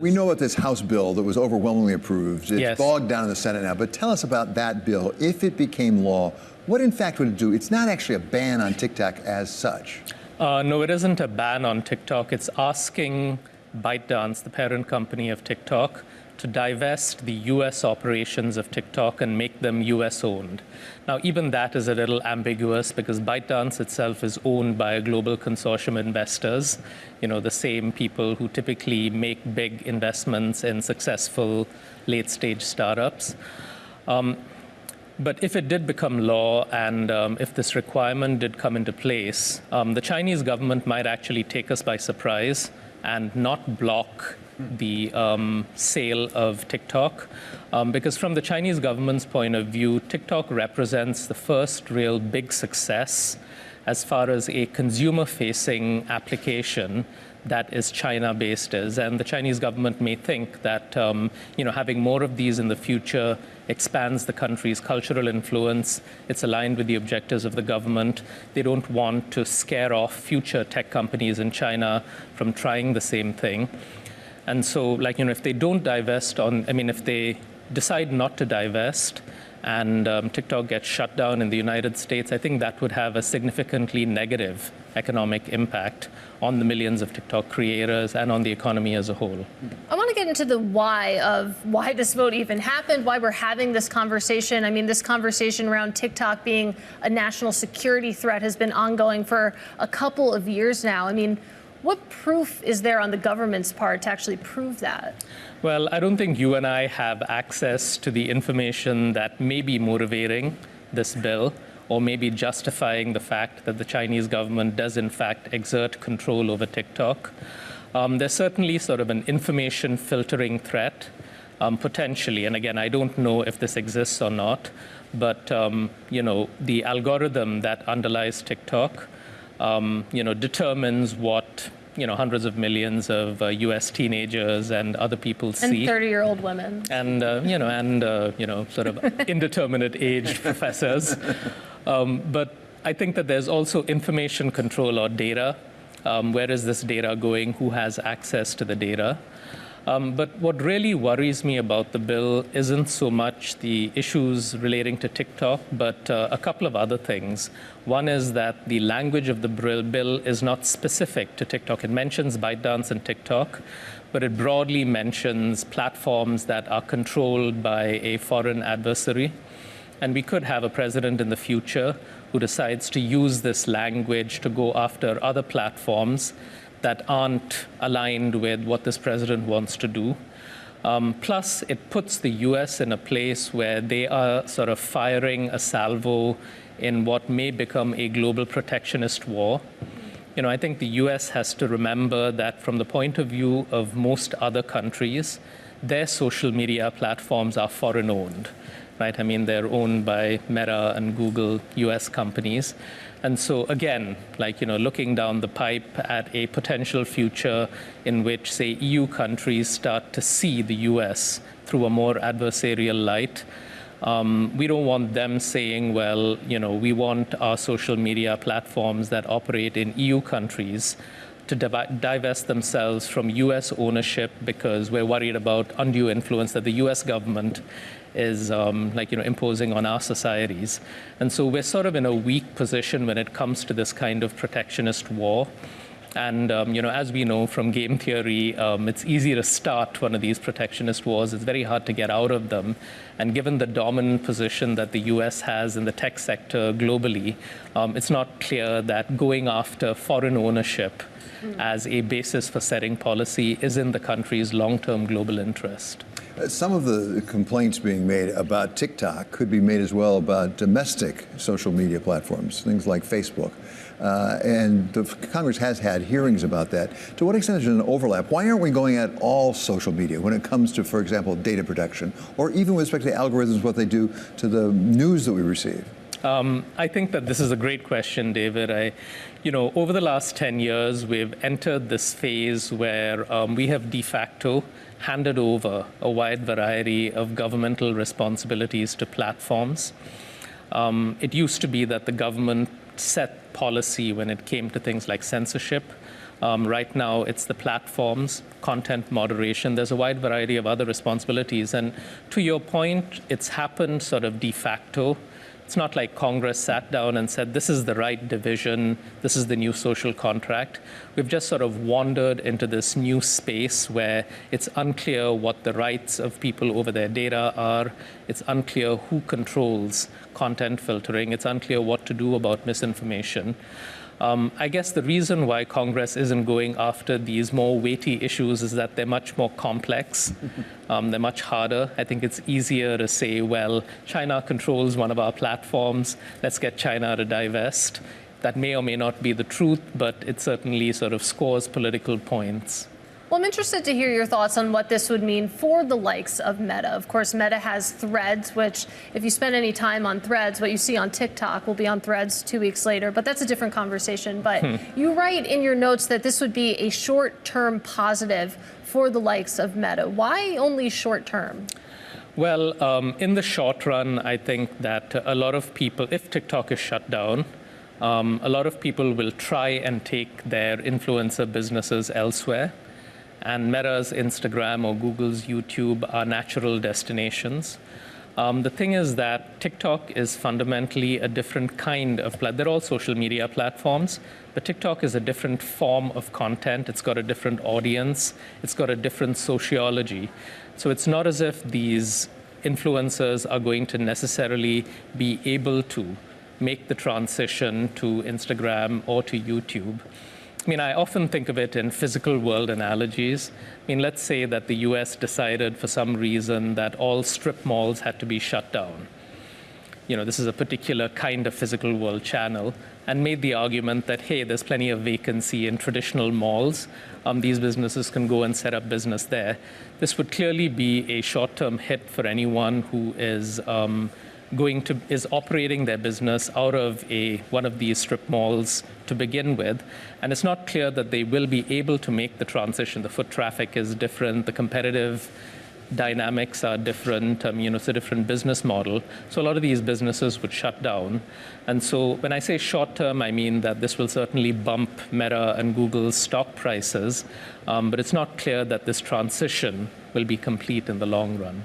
We know about this House bill that was overwhelmingly approved. It's Yes. bogged down in the Senate now, but tell us about that bill. If it became law, what in fact would it do? It's not actually a ban on TikTok as such. No, it isn't a ban on TikTok. It's asking ByteDance, the parent company of TikTok, to divest the US operations of TikTok and make them US owned. Now, even that is a little ambiguous because ByteDance itself is owned by a global consortium of investors, the same people who typically make big investments in successful late-stage startups. But if it did become law and if this requirement did come into place, the Chinese government might actually take us by surprise and not block the sale of TikTok. Because from the Chinese government's point of view, TikTok represents the first real big success as far as a consumer-facing application that is China-based is. And the Chinese government may think that having more of these in the future expands the country's cultural influence. It's aligned with the objectives of the government. They don't want to scare off future tech companies in China from trying the same thing. And so, if they don't divest if they decide not to divest and TikTok gets shut down in the United States, I think that would have a significantly negative economic impact on the millions of TikTok creators and on the economy as a whole. I want to get into the why of why this vote even happened, why we're having this conversation. I mean, this conversation around TikTok being a national security threat has been ongoing for a couple of years now. I mean, what proof is there on the government's part to actually prove that? Well, I don't think you and I have access to the information that may be motivating this bill or maybe justifying the fact that the Chinese government does in fact exert control over TikTok. There's certainly sort of an information filtering threat, potentially. And again, I don't know if this exists or not, but the algorithm that underlies TikTok determines what hundreds of millions of U.S. teenagers and other people see. And 30-year-old women. And sort of indeterminate-aged professors. But I think that there's also information control or data. Where is this data going? Who has access to the data? But what really worries me about the bill isn't so much the issues relating to TikTok, but a couple of other things. One is that the language of the bill is not specific to TikTok. It mentions ByteDance and TikTok, but it broadly mentions platforms that are controlled by a foreign adversary. And we could have a president in the future who decides to use this language to go after other platforms that aren't aligned with what this president wants to do. Plus, it puts the US in a place where they are sort of firing a salvo in what may become a global protectionist war. I think the US has to remember that from the point of view of most other countries, their social media platforms are foreign-owned. Right? I mean, they're owned by Meta and Google, US companies. And so again, looking down the pipe at a potential future in which, say, EU countries start to see the US through a more adversarial light, we don't want them saying, well, we want our social media platforms that operate in EU countries to divest themselves from US ownership because we're worried about undue influence that the US government is imposing on our societies. And so we're sort of in a weak position when it comes to this kind of protectionist war. And as we know from game theory, it's easy to start one of these protectionist wars. It's very hard to get out of them. And given the dominant position that the US has in the tech sector globally, it's not clear that going after foreign ownership as a basis for setting policy is in the country's long-term global interest. Some of the complaints being made about TikTok could be made as well about domestic social media platforms, things like Facebook. And the Congress has had hearings about that. To what extent is there an overlap? Why aren't we going at all social media when it comes to, for example, data protection, or even with respect to algorithms, what they do to the news that we receive? I think that this is a great question, David. Over the last 10 years, we've entered this phase where we have de facto handed over a wide variety of governmental responsibilities to platforms. It used to be that the government set policy when it came to things like censorship. Right now, it's the platforms, content moderation. There's a wide variety of other responsibilities. And to your point, it's happened sort of de facto. It's not like Congress sat down and said, this is the right division, this is the new social contract. We've just sort of wandered into this new space where it's unclear what the rights of people over their data are. It's unclear who controls content filtering. It's unclear what to do about misinformation. I guess the reason why Congress isn't going after these more weighty issues is that they're much more complex. They're much harder. I think it's easier to say, well, China controls one of our platforms. Let's get China to divest. That may or may not be the truth, but it certainly sort of scores political points. Well, I'm interested to hear your thoughts on what this would mean for the likes of Meta. Of course, Meta has Threads, which if you spend any time on Threads, what you see on TikTok will be on Threads 2 weeks later, but that's a different conversation. But you write in your notes that this would be a short-term positive for the likes of Meta. Why only short-term? Well, in the short run, I think that a lot of people, if TikTok is shut down, a lot of people will try and take their influencer businesses elsewhere. And Meta's Instagram or Google's YouTube are natural destinations. The thing is that TikTok is fundamentally a different kind of they're all social media platforms, but TikTok is a different form of content. It's got a different audience. It's got a different sociology. So it's not as if these influencers are going to necessarily be able to make the transition to Instagram or to YouTube. I mean, I often think of it in physical world analogies. I mean, let's say that the US decided for some reason that all strip malls had to be shut down. You know, this is a particular kind of physical world channel, and made the argument that, hey, there's plenty of vacancy in traditional malls. These businesses can go and set up business there. This would clearly be a short-term hit for anyone who is operating their business out of one of these strip malls to begin with. And it's not clear that they will be able to make the transition. The foot traffic is different, the competitive dynamics are different, it's a different business model. So a lot of these businesses would shut down. And so when I say short term, I mean that this will certainly bump Meta and Google's stock prices, but it's not clear that this transition will be complete in the long run.